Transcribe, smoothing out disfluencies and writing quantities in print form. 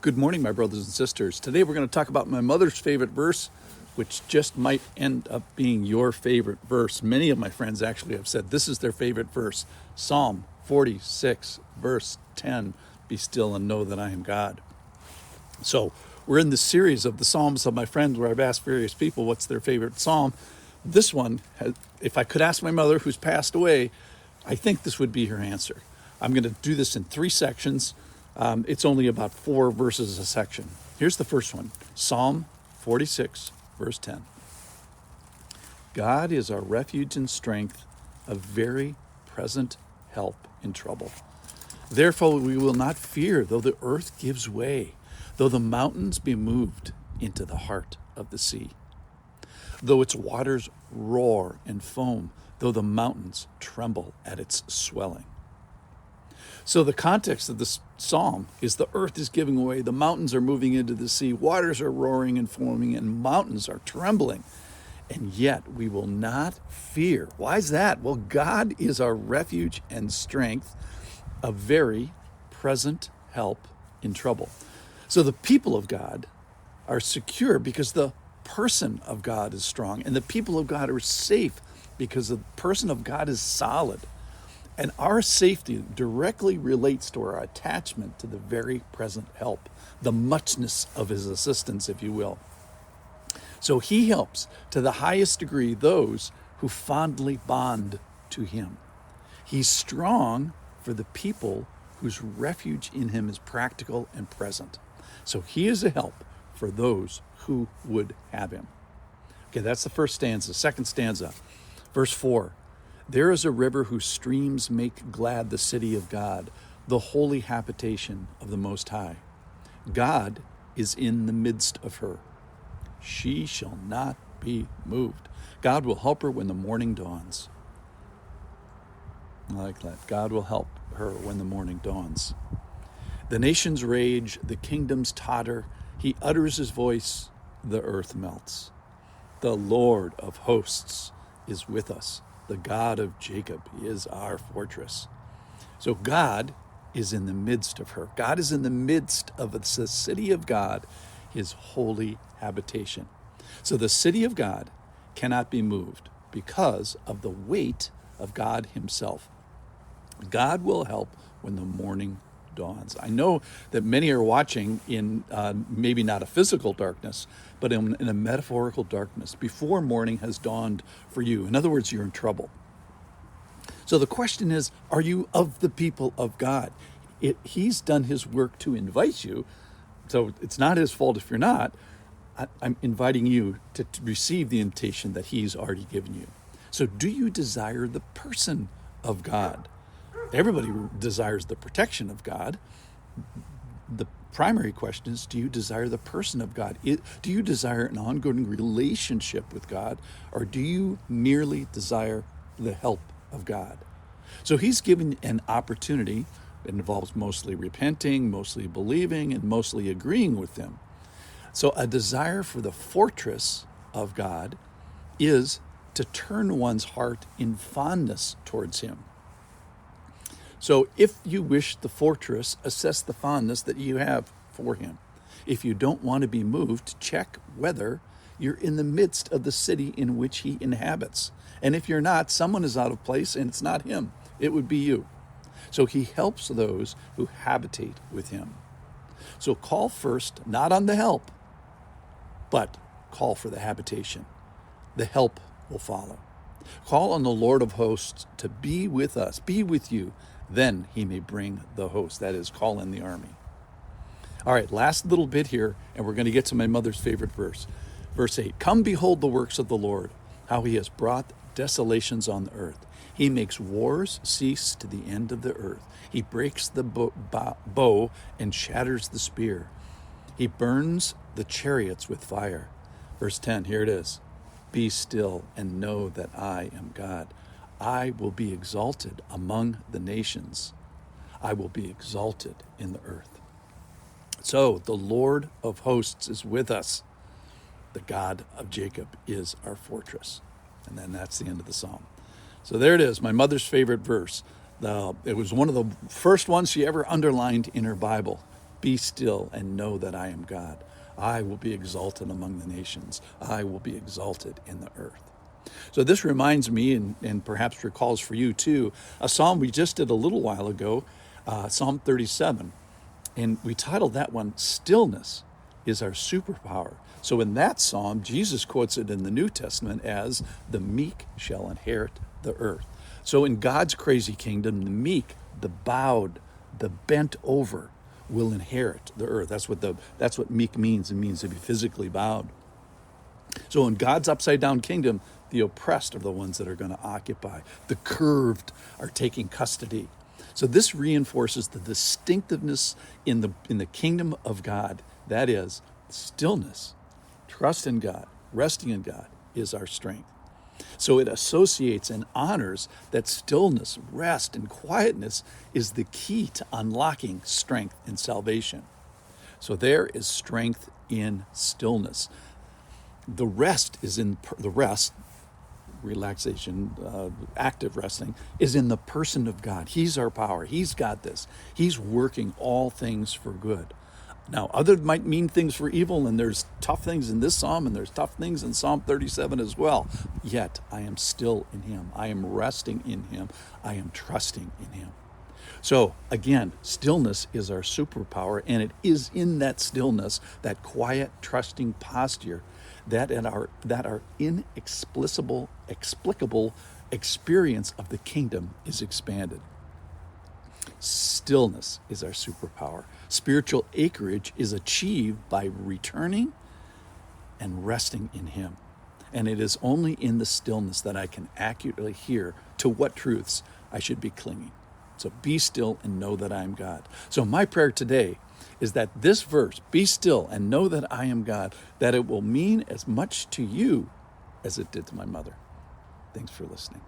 Good morning, my brothers and sisters. Today we're going to talk about my mother's favorite verse, which just might end up being your favorite verse. Many of my friends actually have said this is their favorite verse. Psalm 46, verse 10, "Be still and know that I am God." So we're in this series of the Psalms of my friends where I've asked various people what's their favorite psalm. This one, if I could ask my mother who's passed away, I think this would be her answer. I'm going to do this in 3 sections. It's only about 4 verses a section. Here's the first one, Psalm 46, verse 10. God is our refuge and strength, a very present help in trouble. Therefore we will not fear, though the earth gives way, though the mountains be moved into the heart of the sea, though its waters roar and foam, though the mountains tremble at its swelling. So the context of this psalm is the earth is giving way, the mountains are moving into the sea, waters are roaring and foaming, and mountains are trembling. And yet we will not fear. Why is that? Well, God is our refuge and strength, a very present help in trouble. So the people of God are secure because the person of God is strong, and the people of God are safe because the person of God is solid. And our safety directly relates to our attachment to the very present help, the muchness of his assistance, if you will. So he helps to the highest degree those who fondly bond to him. He's strong for the people whose refuge in him is practical and present. So he is a help for those who would have him. Okay, that's the first stanza. Second stanza, verse 4. There is a river whose streams make glad the city of God, the holy habitation of the Most High. God is in the midst of her. She shall not be moved. God will help her when the morning dawns. I like that. God will help her when the morning dawns. The nations rage, the kingdoms totter. He utters his voice, the earth melts. The Lord of hosts is with us. The God of Jacob is our fortress. So God is in the midst of her. God is in the midst of the city of God, his holy habitation. So the city of God cannot be moved because of the weight of God himself. God will help when the morning dawns. I know that many are watching in maybe not a physical darkness, but in a metaphorical darkness before morning has dawned for you. In other words, you're in trouble. So the question is, are you of the people of God? He's done his work to invite you, so it's not his fault if you're not. I'm inviting you to receive the invitation that he's already given you. So do you desire the person of God? Everybody desires the protection of God. The primary question is, do you desire the person of God? Do you desire an ongoing relationship with God, or do you merely desire the help of God? So he's given an opportunity. It involves mostly repenting, mostly believing, and mostly agreeing with him. So a desire for the fortress of God is to turn one's heart in fondness towards him. So if you wish the fortress, assess the fondness that you have for him. If you don't want to be moved, check whether you're in the midst of the city in which he inhabits. And if you're not, someone is out of place and it's not him. It would be you. So he helps those who habitate with him. So call first, not on the help, but call for the habitation. The help will follow. Call on the Lord of hosts to be with us, be with you. Then he may bring the host. That is, call in the army. All right, last little bit here, and we're going to get to my mother's favorite verse. Verse 8, come behold the works of the Lord, how he has brought desolations on the earth. He makes wars cease to the end of the earth. He breaks the bow and shatters the spear. He burns the chariots with fire. Verse 10, here it is. Be still and know that I am God. I will be exalted among the nations. I will be exalted in the earth. So the Lord of hosts is with us. The God of Jacob is our fortress. And then that's the end of the psalm. So there it is, my mother's favorite verse. It was one of the first ones she ever underlined in her Bible. Be still and know that I am God. I will be exalted among the nations. I will be exalted in the earth. So this reminds me, and perhaps recalls for you too, a psalm we just did a little while ago, Psalm 37. And we titled that one, Stillness is Our Superpower. So in that psalm, Jesus quotes it in the New Testament as, the meek shall inherit the earth. So in God's crazy kingdom, the meek, the bowed, the bent over will inherit the earth. That's what meek means. It means to be physically bowed. So in God's upside down kingdom, the oppressed are the ones that are going to occupy. The curved are taking custody. So this reinforces the distinctiveness in the kingdom of God. That is, stillness, trust in God, resting in God is our strength. So it associates and honors that stillness, rest, and quietness is the key to unlocking strength and salvation. So there is strength in stillness. The rest is in the rest, relaxation, active resting, is in the person of God. He's our power. He's got this. He's working all things for good. Now, other might mean things for evil, and there's tough things in this psalm, and there's tough things in Psalm 37 as well. Yet, I am still in him. I am resting in him. I am trusting in him. So, again, stillness is our superpower, and it is in that stillness, that quiet, trusting posture, that our inexplicable experience of the kingdom is expanded. Stillness is our superpower. Spiritual acreage is achieved by returning and resting in him. And it is only in the stillness that I can accurately hear to what truths I should be clinging. So be still and know that I am God. So my prayer today is that this verse, be still and know that I am God, that it will mean as much to you as it did to my mother. Thanks for listening.